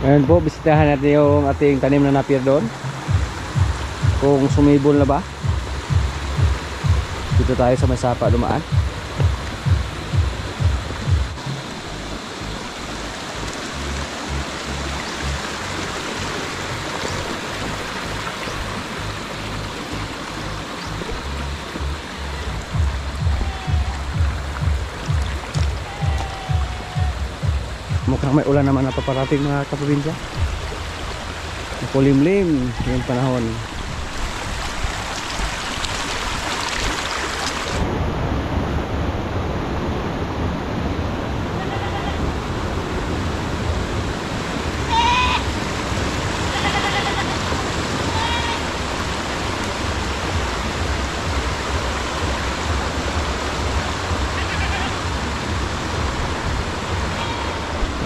Ngayon po, bisitahan natin yung ating tanim na napier doon. Kung sumibol na ba. Dito tayo sa may sapa dumaan. Mukhang may ulan naman na paparating mga kaprobinsya. Makulimlim yung panahon.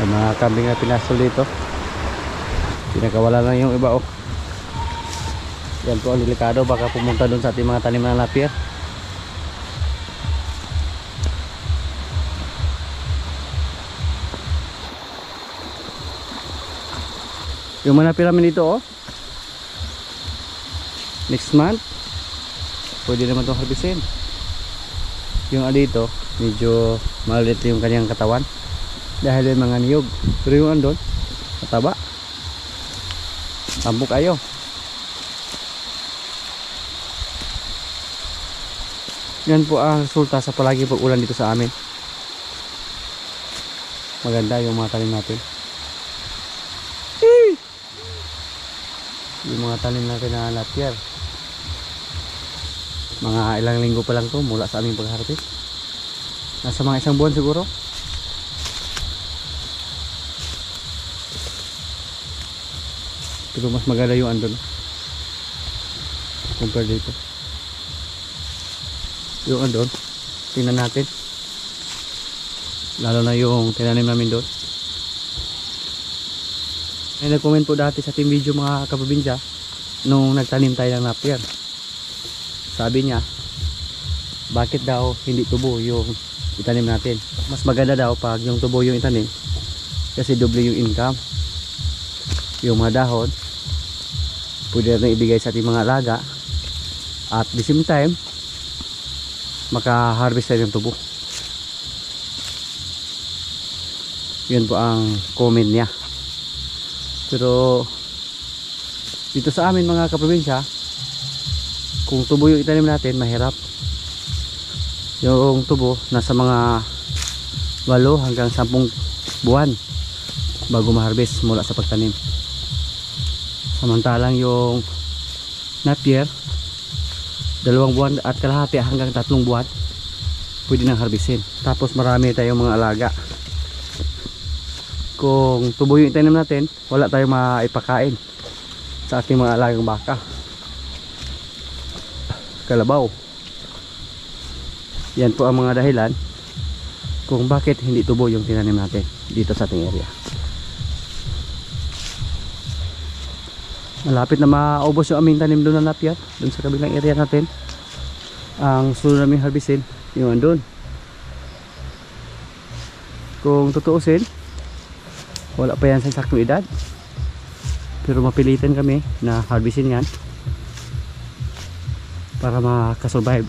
May mga kambing na pinasol dito. Pinakawala lang yung iba, oh. Yan po ang delikado, baka pumunta doon sa ating mga tanim na napier. Yung mga napier namin dito, oh, next month pwede naman itong harbisin. Yung dito medyo maliit yung kanyang katawan dahil yung mga niyog, pero yung andon mataba, tambok ayo. Yan po ang resulta sa palagi pag-ulan dito sa amin. Maganda yung mga tanim natin. Yung mga tanim natin na napier, mga ilang linggo pa lang to mula sa aming pag-harvest. Nasa mga isang buwan siguro. Pero mas maganda yung andon compare dito. Yung andon, tingnan natin, lalo na yung tinanim namin doon. May nag-comment po dati sa team video mga kaprobinsya nung nagtanim tayo ng napier. Sabi niya, bakit daw hindi tubo yung itanim natin? Mas maganda daw pag yung tubo yung itanim kasi doble yung income. Yung mga dahon pwede natin ibigay sa ating mga alaga at the same time maka-harvest tayo ng tubo. Yun po ang comment niya. Pero dito sa amin mga kaprobinsya, kung tubo yung itanim natin mahirap. Yung tubo nasa mga 8 hanggang 10 buwan bago ma-harvest mula sa pagtanim. Samantalang yung napier 2 buwan at kalahati hanggang 3 buwan pwede nang harvestin. Tapos marami tayong mga alaga. Kung tubo yung itanim natin, wala tayong maipakain sa ating mga alagang baka, kalabaw. Yan po ang mga dahilan kung bakit hindi tubo yung tinanim natin dito sa ating area. Malapit na maubos yung aming tanim doon na napier, doon sa kabilang area natin. Ang sunod namin harvestin yung andun. Kung tutuusin, wala pa yan sa saktong edad, pero mapilitan kami na harvestin yan para makasurvive.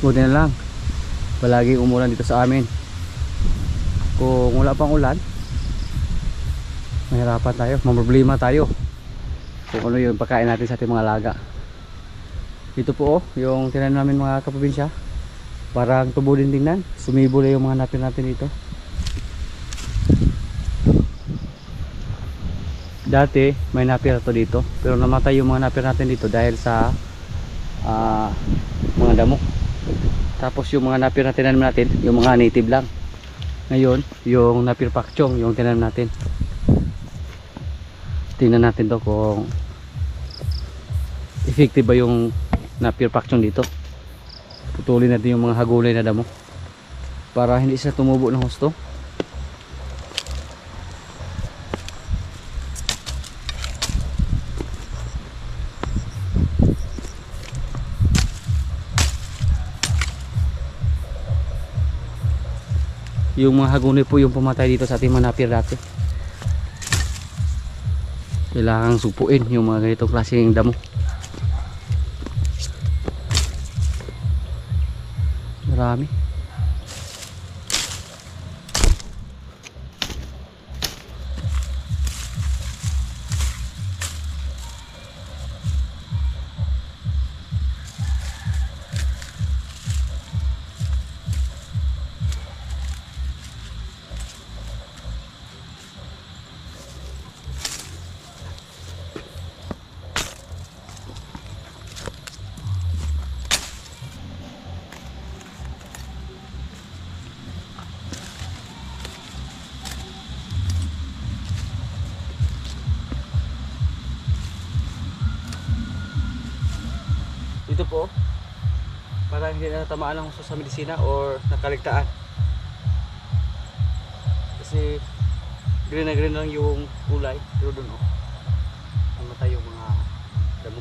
Buti na lang palaging umulan dito sa amin. Kung wala pang ulan, mahirapan tayo, mamroblema tayo kung ano yung pagkain natin sa ating mga alaga. Ito po, oh, yung tinanim namin mga kaprobinsya, parang tubo din tingnan. Sumibol yung mga napier natin dito. Dati may napier to dito, pero namatay yung mga napier natin dito dahil sa mga damo. Tapos yung mga napier na tinanim natin, yung mga native lang. Ngayon yung napier pakchong yung tinanim natin. Tingnan natin to kung effective ba yung napier pakchong dito. Putulin natin yung mga hagulay na damo para hindi siya tumubo ng husto. Yung mga hagulay po yung pumatay dito sa ating mga napier dati. Kailangang supuin yung mga ganitong klaseng damo. Marami. Dito po, para hindi na natamaan ng husto sa medisina or nakaligtaan. Kasi green na green lang yung kulay, pero doon namatay yung mga damo.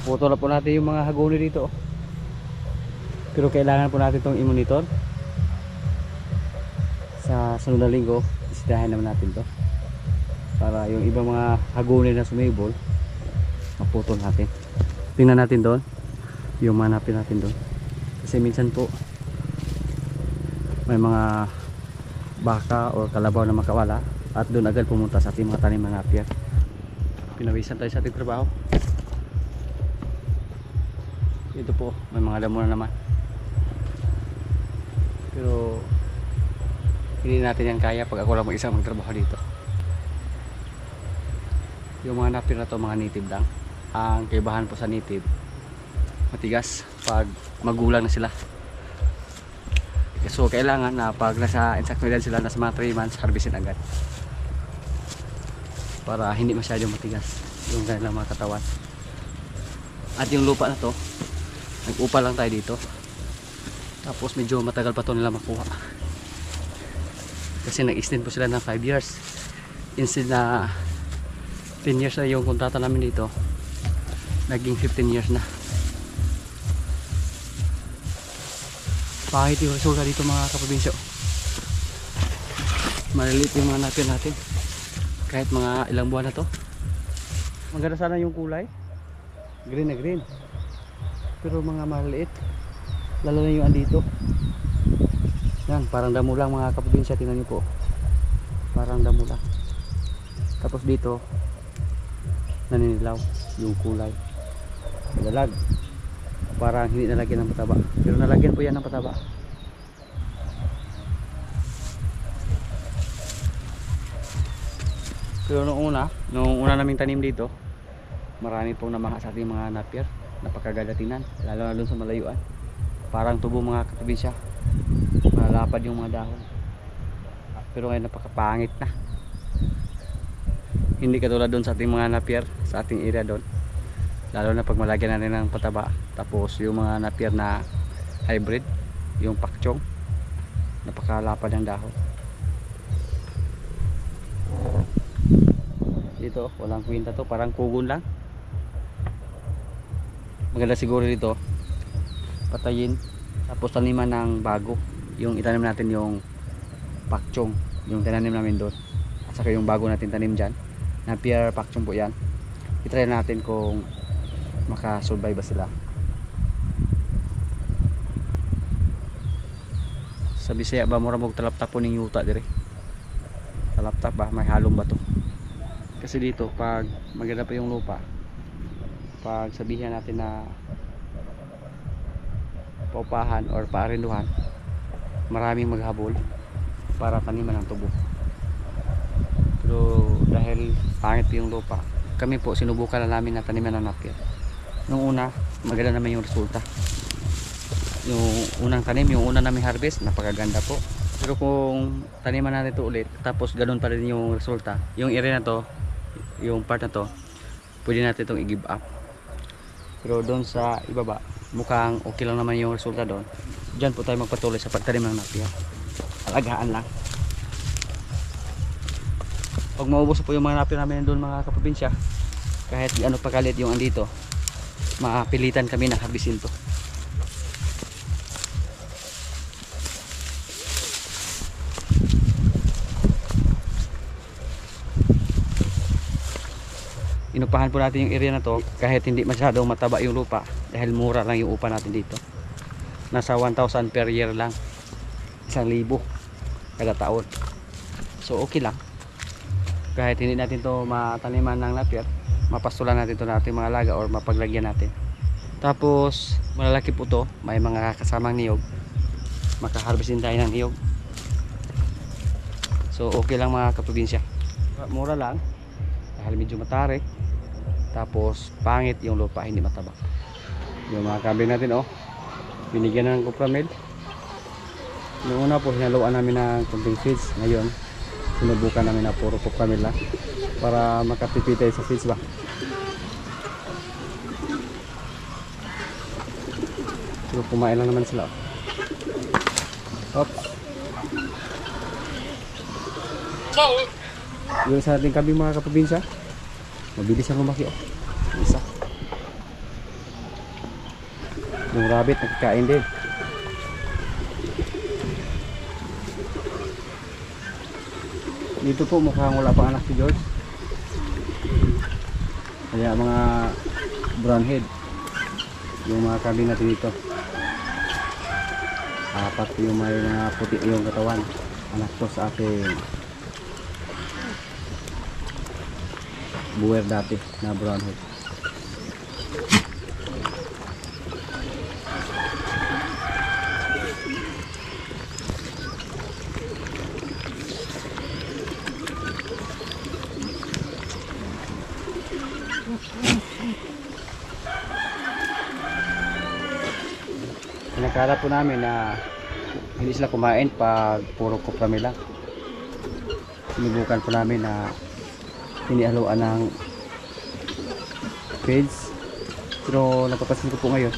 Putol na po natin yung mga hagoni dito. Pero kailangan po natin itong i-monitor. Sa sunod na linggo, isitahin naman natin to. Para yung ibang mga hagoni na sumibol, maputol natin. Tingnan natin doon. Yung manapin natin doon. Kasi minsan po, may mga baka o kalabaw na makawala. At doon agad pumunta sa ating mga tanim na napier. Pinawisan tayo sa ating trabaho. Ito po, may mga damo na naman. Pero hindi natin yan kaya pag ako lang mag-isa magtrabaho dito. Yung mga napir na to, mga native lang. Ang kaibahan po sa native, matigas pag magulang na sila. So kailangan na pag nasa insectoidal sila, nasa mga 3 months, harvestin agad. Para hindi masyadong matigas yung kanilang mga katawan. At yung lupa na to, nag-upa lang tayo dito. Tapos medyo matagal pa to nila makuha. Kasi nag-extend po sila ng 5 years. Instead na 10 years na yung kontrata namin dito, naging 15 years na. Pahit yung resulta dito mga kaprobinsyo. Maliliit yung mga napir natin. Kahit mga ilang buwan na to. Maganda sana yung kulay. Green na green. Pero mga maliit, lalo na yung andito. Yan, parang damo lang mga kaprobinsya. Tingnan nyo po, parang damo lang. Tapos dito naninilaw yung kulay, dalag. Parang hindi nalagyan ng pataba, pero nalagyan po yan ng pataba. Pero nung una naming tanim dito, marami pong namaha sa ating mga napier. Napakaganda tingnan, lalo na dun sa malayuan. Parang tubo mga kaprobinsya, malapad yung mga dahon. Pero ngayon napakapangit na. Hindi katulad dun sa ating mga napier, sa ating area doon. Lalo na pag malagyan natin ng pataba. Tapos yung mga napier na hybrid, yung pakchong, napakalapad ng dahon. Dito walang kwenta to, parang kugon lang. Maganda siguro dito patayin, tapos taniman ng bago. Yung itanim natin yung pakchong, yung tinanim namin doon, at saka yung bago natin tanim dyan, napier pakchong po yan. I-try natin kung makasurvive ba sila. Sa Bisaya ba mura mong talaptap po ng yuta dire? Talaptap ba? May halong ba to? Kasi dito pag maganda pa yung lupa, pag sabihan natin na paupahan or paarinduhan, maraming maghabol para taniman ng tubo. Pero dahil pangit yung lupa, kami po sinubukan na namin na taniman ng napier. Nung una maganda naman yung resulta. Yung unang tanim, yung unang namin harvest, napakaganda po. Pero kung taniman natin ito ulit tapos ganun pa rin yung resulta, yung area na to, yung part na to, pwede natin itong i-give up. Pero doon sa ibaba, mukhang okay lang naman yung resulta doon. Diyan po tayo magpatuloy sa pagtanim ng napier. Alagaan lang. Pag maubos po yung mga napier namin doon mga kaprobinsya, kahit ano pa kalit yung andito, mapilitan kami na harbisin to. Inupahan po natin yung area na to kahit hindi masyadong mataba yung lupa dahil mura lang yung upa natin dito. Nasa 1,000 per year lang, 1,000 kada taon. So okay lang, kahit hindi natin to mataniman ng napier, mapastulan natin to natin mga alaga or mapaglagyan natin. Tapos malalaki po to, may mga kasamang niyog, makaharvestin tayo ng niyog. So okay lang mga kaprobinsya, mura lang dahil medyo matarik, tapos pangit yung lupa, hindi mataba. Yung mga kambing natin binigyan ng copramil. Noong una po hinaluan namin ng konting feeds, ngayon sinubukan namin na puro copramil lang para makatipid tayo sa feeds ba. Pero kumain lang naman sila. Oops. Yung isa natin kambing mga kaprobinsya, mabilis ang lumaki isa. Yung rabbit nakikain din. Dito po mukhang wala pang anak si George, kaya mga brown head yung mga kambing natin dito. Apat yung may puti yung katawan, anak to sa ating buwer dati na brown head. Pinakala po namin na hindi sila kumain pag puro copramil lang. Sinubukan po namin na hinihaluan ng feeds, pero napapansin ko po ngayon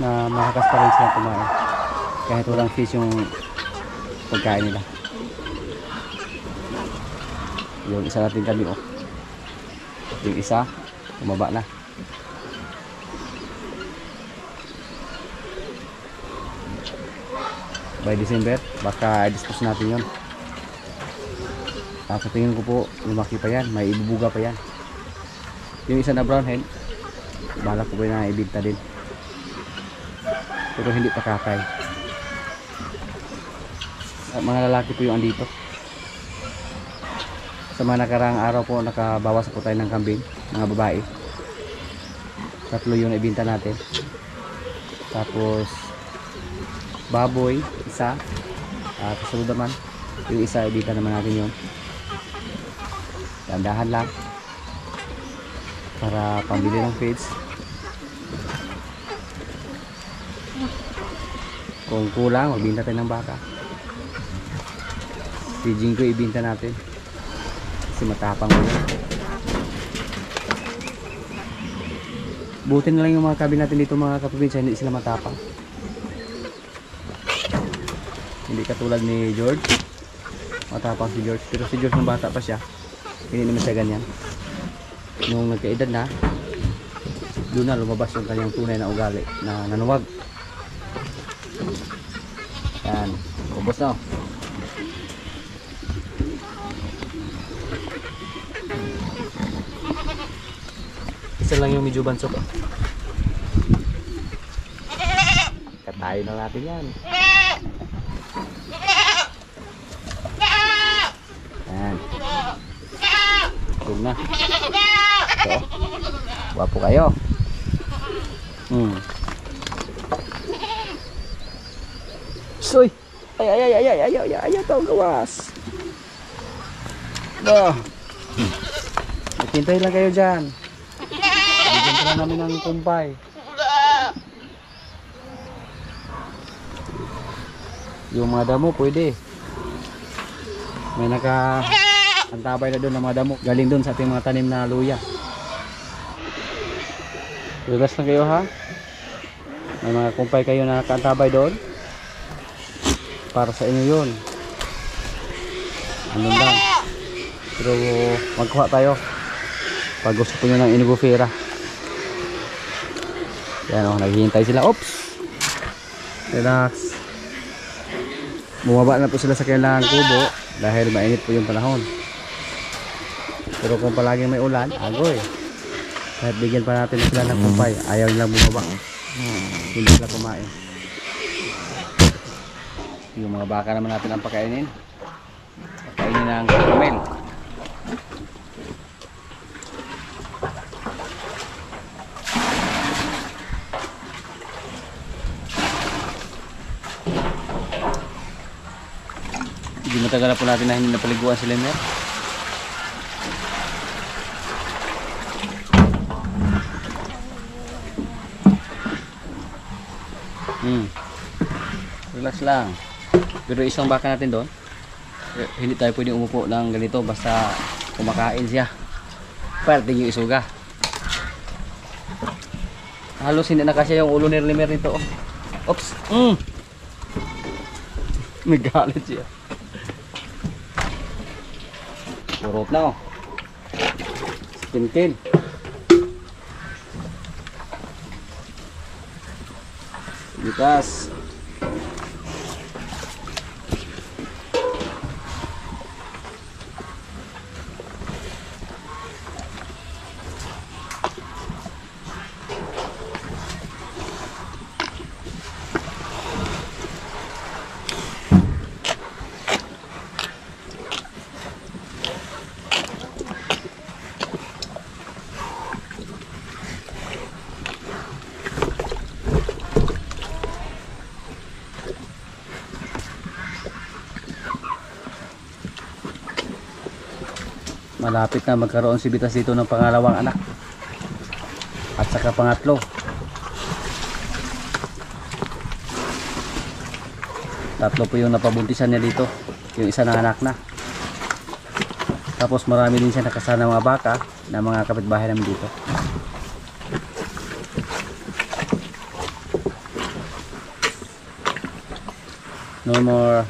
na malakas pa rin sila kumain kahit walang feeds yung pagkain nila. Yung isa natin kami yung isa tumaba na. By December baka i-dispose natin yun. Sa tingin ko po lumaki pa yan, may ibubuga pa yan. Yung isa na brown hen, balak ko po na ibigta din, pero hindi pa kakay. Mga lalaki po yung andito. Sa mga nakarang araw po nakabawas po tayo ng kambing, mga babae. 3 yung ibinta natin. Tapos baboy isa, kasunod naman yung isa ibinta naman natin yun. Dandahan lang para pambili ng feeds. Kung kulang magbinta tayo ng baka. Si Jingo ibinta natin kasi matapang mo. Buti na lang yung mga kambing natin dito mga kaprobinsya, hindi sila matapang. Hindi katulad ni George, matapang si George. Pero si George nung bata pa siya, hindi naman siya ganyan. Nung nagkaedad na, doon na lumabas yung kanyang tunay na ugali na nanuwag. Yan, ubos na. Isa lang yung medyo bansok. Katayin na natin yan. Yan. Tulog na. Ito. Wapo kayo. Soy. Ay to gawas. Maghintay lang kayo dyan. Bigyan pa lang namin ng kumpay. Yung mga damo pwede. May antabay na doon ng mga damo. Galing doon sa ating mga tanim na luya. Relax na kayo ha. May mga kumpay kayo na nakaantabay doon. Para sa inyo yun. Ano lang. Pero magkuha tayo. Pag gusto po nyo ng inugufera. Yan o, naghihintay sila. Oops! Relax. Bumaba na po sila sa kanilang kubo dahil mainit po yung panahon. Pero kung palaging may ulan, agoy. Kahit bigyan pa natin sila ng kumpay, ayaw nilang bumaba. Hindi sila kumain. Yung mga baka naman natin ang pakainin. Pakainin ng kamel. Hindi matagal na po natin na hindi napaliguan si Lemer. Relax lang. Pero isang baka natin doon, hindi tayo pwedeng umupo ng ganito basta kumakain siya. Pwede yung isuga. Halos hindi na kasya yung ulo ni Lemer nito. Oops! May galit siya. Purot na oh. Spinkin. Bitas. Malapit na magkaroon si Bitas dito ng pangalawang anak at saka pangatlo. Tatlo po yung napabuntisan niya dito, yung isa na anak na. Tapos marami din siya nakasana mga baka na mga kapitbahay namin dito. No more.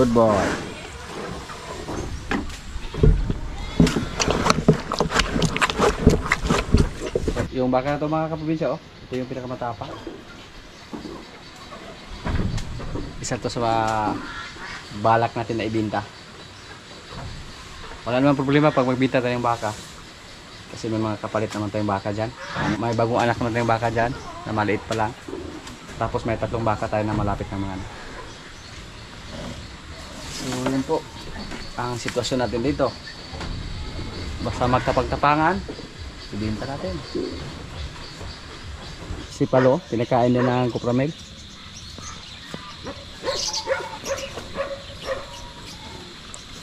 Good boy. Yung baka na ito mga kaprobinsya, oh. Ito yung pinakamatapa. Isa to sa balak natin na ibinta. Wala naman problema pag magbinta tayong baka. Kasi may mga kapalit naman tayong baka dyan. May bagong anak naman tayong baka dyan na maliit pa lang. Tapos may 3 baka tayo na malapit na mga anak. So yun po ang sitwasyon natin dito. Basta magtapag-tapangan, ibinta natin. Si Palo, pinakain din ng kupramel.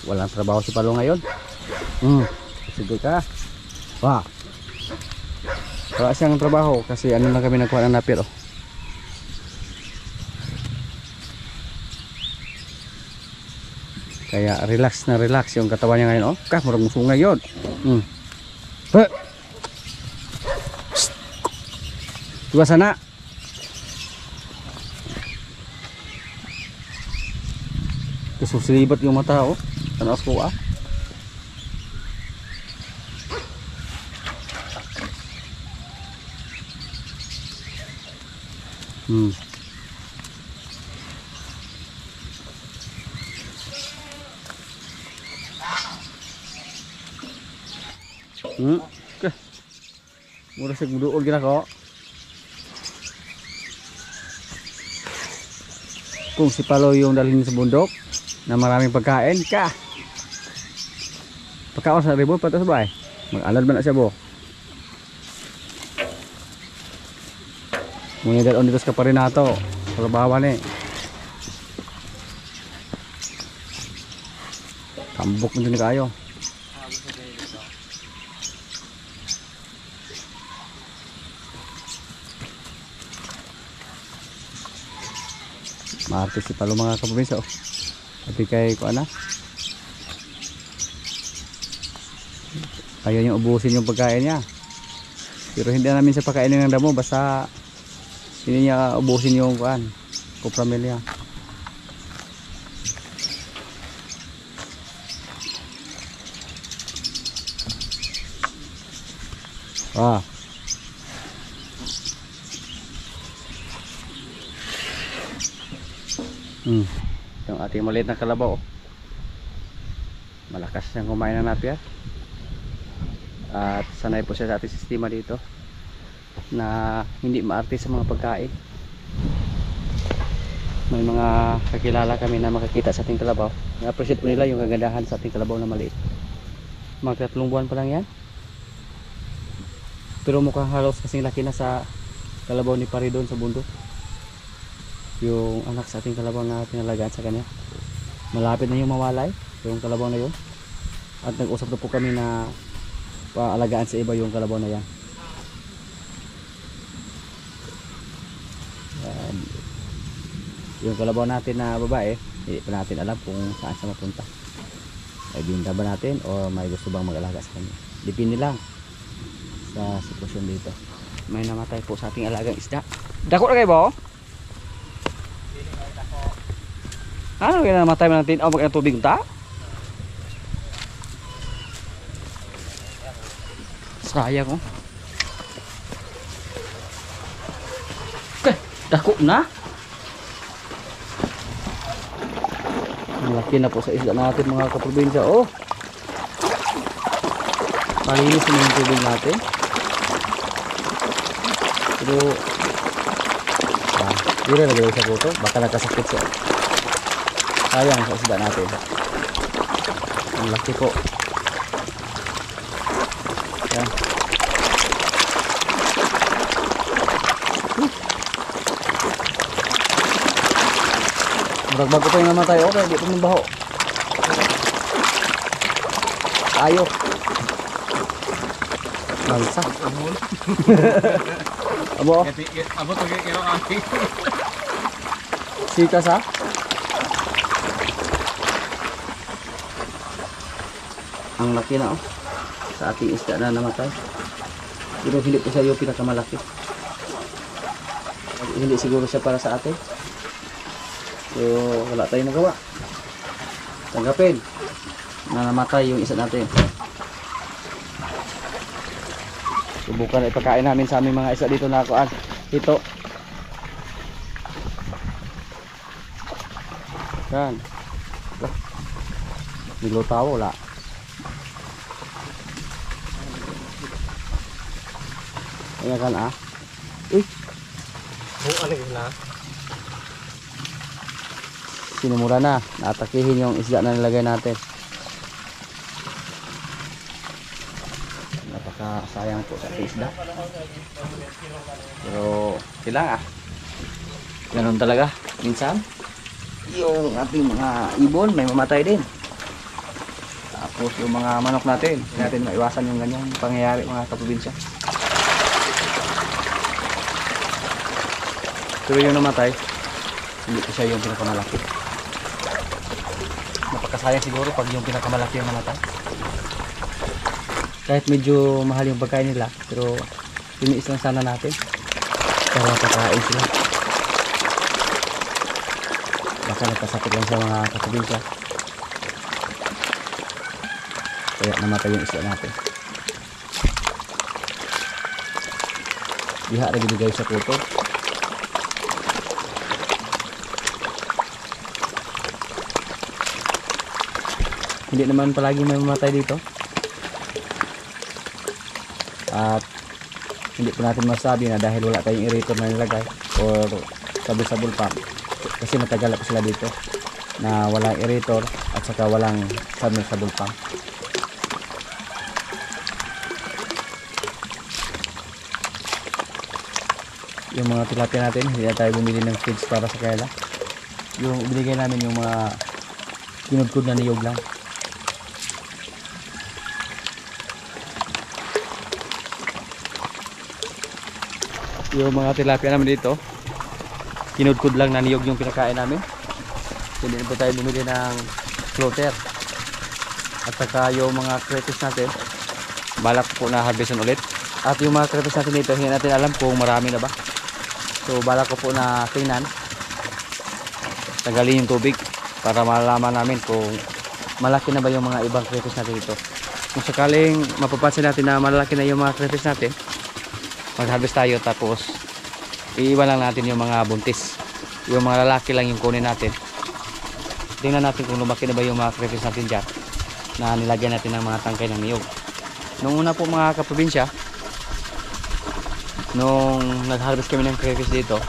Walang trabaho si Palo ngayon. Sige ka. Wah. Wala siyang trabaho kasi ano lang kami nagkuha ng napir, oh. Kaya relax na relax yung katawan niya ngayon, oh. Murag musungay yun. Diba sana? Kasusilibat yung mata, oh. Tanawas ko, ah. Okay. Mura sa guduol gina ko. Kung si Palo yung dalhin sa bundok na maraming pagkain ka. Pagkaon sa ribo patas ba eh. Mag-alad ba na siya bo. Muna dalon dito sa Kaparinato. Pagbawa ni. Tambok mo din kayo. Maarte si Palo mga kaprobinsya. Tapi kay ko ana. Ayaw niyang ubusin yung pagkain niya. Pero hindi namin siya pakainin ng damo basta hindi niya ubusin yung kuan, kupramil niya. Ah. Yung ating maliit na kalabaw. Malakas siyang kumain ng napia. At sanay po siya sa ating sistema dito na hindi maarte sa mga pagkain. May mga kakilala kami na makakita sa ating kalabaw. Na-appreciate po nila yung kagandahan sa ating kalabaw na maliit. Mga 3 buwan pa lang yan. Pero mukhang halos kasing laki na sa kalabaw ni Pari doon sa bundok. Yung anak sa ating kalabaw na pinalagaan sa kanya. Malapit na yung mawalay yung kalabaw na yun. At nag-usap na po kami na paalagaan sa iba yung kalabaw na yan. Yung kalabaw natin na babae, hindi pa natin alam kung saan siya mapunta. Ay binta ba natin o may gusto bang mag-alaga sa kanya. Depende lang sa sitwasyon dito. May namatay po sa ating alagang isda. Dako na kayo ba? Ano kaya namatay man natin? O mag-inang tubig ta? Sayang oh. Okay, dako na. Malaki na po sa isda natin mga kaprobinsya. Oh, malinis na yung tubig natin. Pero hindi na lagay sa puto. Baka nakasakit siya. Sayang sa isda natin. Ang laki po. Yan. Bago pa yung namatay, okay, di pa mabaho. Ayo. Malsa. Abo. Abo to kaya ani. Sika sa? Ang laki na oh. Sa ating isda na namatay. Pero hindi po siya yung pinakamalaki. Hindi siguro siya para sa atin. So wala tayong magawa. Tanggapin na namatay yung isa natin. Subukan na ipakain namin sa aming mga isa dito na kuan. Ito. Kan. Bilo tawo wala. Ayan kan ah. Uy. Ano na? Sinumura na, naatakihin yung isda na nilagay natin. Napakasayang po sa isda. Pero kailangan ganun talaga minsan yung ating mga ibon may mamatay din. Tapos yung mga manok natin hindi natin maiwasan yung ganyang pangyayari mga kaprobinsya. Pero yung namatay hindi ko siya yung pinakamalaki. Napakasayang siguro pag yung pinakamalaki yung namatay. Kahit medyo mahal yung pagkain nila, pero tiniis lang sana natin para mapakain sila. Baka nagkasakit lang sa mga kaprobinsya, kaya namatay yung isda natin. Diha na binigay sa puto. Hindi naman palagi may mamatay dito. At hindi po natin masabi na dahil wala tayong aerator na nilagay or sabol-sabol pump, kasi matagal po sila dito na walang aerator at saka walang submersible pump. Yung mga tilapia natin, hindi na tayo bumili ng feeds para sa kanila. Yung binigay namin yung mga kinudkod na niyog lang. Yung mga tilapia namin dito, kinudkod lang na niyog yung pinakain namin. Hindi po tayo bumili ng floater. At saka yung mga crayfish natin, balak po na harvestan ulit. At yung mga crayfish natin dito, hindi natin alam kung marami na ba. So balak ko po na tingnan, tagalin yung tubig para malaman namin kung malaki na ba yung mga ibang crayfish natin dito. Kung sakaling mapapansin natin na malaki na yung mga crayfish natin, mag-harvest tayo, tapos iiwan lang natin yung mga buntis. Yung mga lalaki lang yung kunin natin. Tingnan natin kung lumaki na ba yung mga crayfish natin dyan na nilagyan natin ng mga tangkay ng niyog. Noong una po mga kaprobinsya, nung nag-harvest kami ng crayfish dito,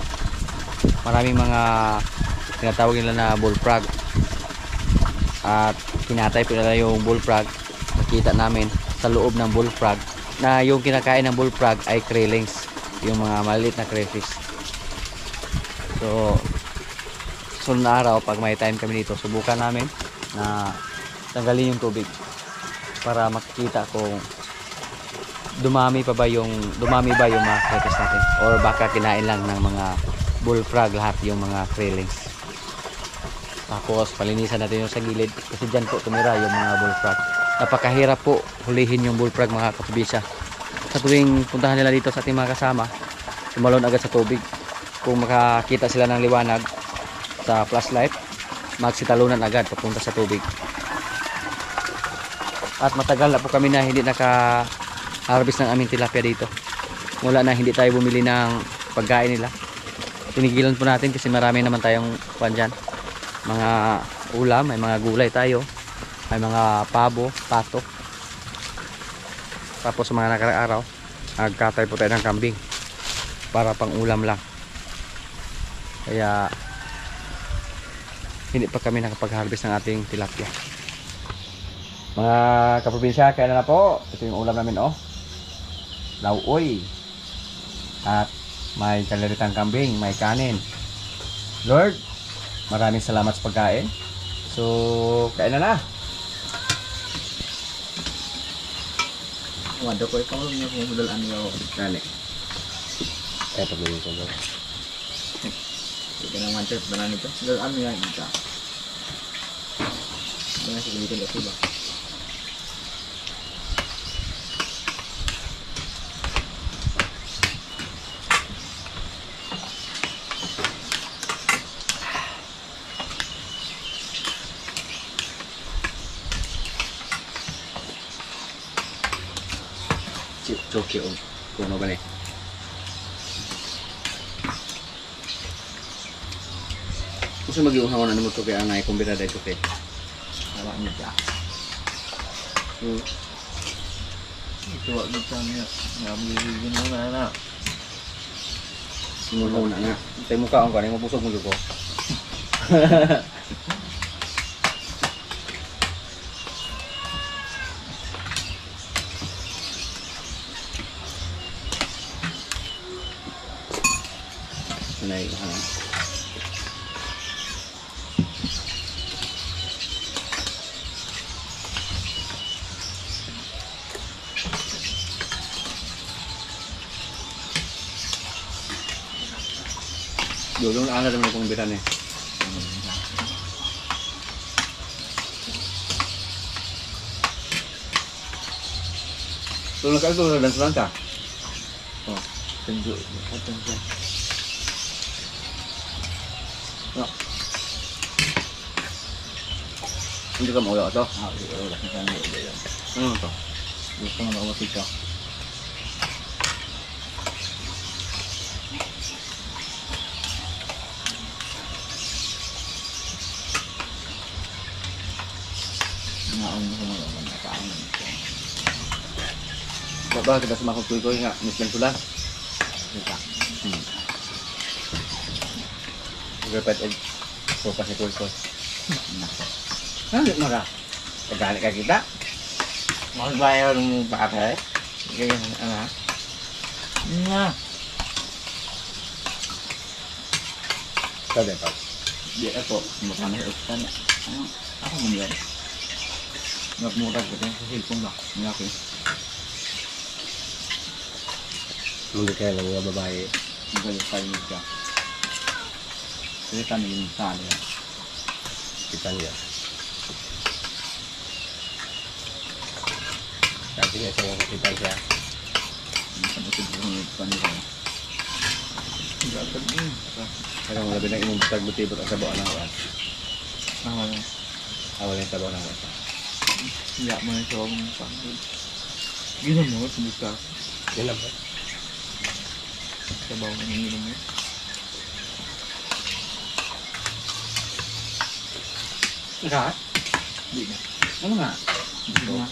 maraming mga tinatawag nila na bullfrog, at kinatay po nila yung bullfrog. Nakita namin sa loob ng bullfrog na yung kinakain ng bullfrog ay krillings, yung mga maliit na crayfish. So sunod na araw, pag may time kami dito, subukan namin na tanggalin yung tubig para makikita kung dumami ba yung mga crayfish natin, or baka kinain lang ng mga bullfrog lahat yung mga krillings. Tapos palinisan natin yung sa gilid, kasi dyan po tumira yung mga bullfrog. Napakahirap po hulihin yung bullfrog mga kaprobinsya. Sa tuwing puntahan nila dito sa ating mga kasama, tumalon agad sa tubig. Kung makakita sila ng liwanag sa flashlight, magsitalunan agad papunta sa tubig. At matagal na po kami na hindi naka-harvest ng aming tilapia dito. Mula na hindi tayo bumili ng pagkain nila, tinigilan po natin kasi marami naman tayong dyan, mga ulam, may mga gulay tayo, may mga pabo, pato. Tapos sa mga nakaraang araw, nagkatay po tayo ng kambing para pang ulam lang. Kaya hindi pa kami nakapag-harvest ng ating tilapia. Mga kaprobinsya, kaya na po. Ito yung ulam namin, oh. Lauoy. At may kalaritang kambing, may kanin. Lord, maraming salamat sa pagkain. So, kain na. Wado ko ikaw lang yung mudalaan niyo. Kani. Pagawin ko daw. Hindi ka naman chef, banan ito. Mudalaan niya ita. Ano nga siguro ito ba? Choke o kung ano ba ni. Kasi mag-iuhawan na mo ito kaya nga ikumbira dahil ito kaya. Tawa niya siya. Ito wag mo siya niya. Nabibigyan mo na. Simulan na nga. Tayo mukha ang kanay, mapusog mo ko. Sanay ka na. Dulong na naman kung bitan eh. Tulong ka ito dan selangka. Oh, tunjuk. Tunjuk. Hindi ka maulo ito. Ah, iya lah kita ambil dia. Ano ito? Gusto mo na kita. Naon mo na kaon. Ba kita sama ko nga miskin pula. Dapat so pa si ko. Ano maka? Tagali ka kita. Mas bayar mo pare. Ganyan ano. Na. Sabi pa. Di ako mukha na utan. Ano? Ako mo yan. Nagmurag ko din sa cellphone ba? Ngaki. Mungkin kaya lang nga babae. Magalit tayo siya. Kasi kami yung sali. Kita niya. Sabi niya siya nga kapitan siya. Sabi ko kung ipon ko. Dapat din. Pero mga labi na imong tagbuti-but ang sabaw ng awan. Awal. Awal yung sabaw ng awan. Iya mo na siya akong pangod. Ginom mo, sumika. Yan lang ba? Sabaw mo ng ginom mo. Naka? Di na. Ano nga? Di na.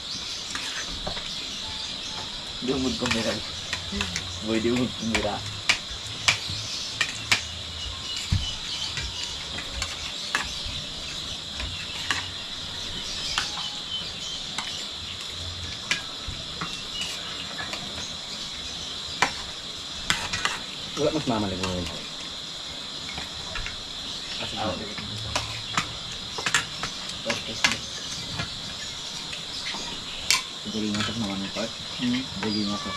Di umod ko mera. Boy, di umod ko mera. Wala mas mamalig mo yun. Asawa. Siguro nga ito naman ito. Siguro nga ito.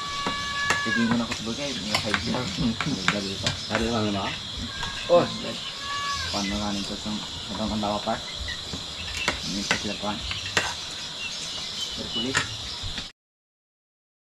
Siguro nga ako sabagay. Mga 5 years. Nagdali ito. Hari naman naman. Oh! Paano nga nito sa kandawa pa? Hindi pa sila pa. Hercules.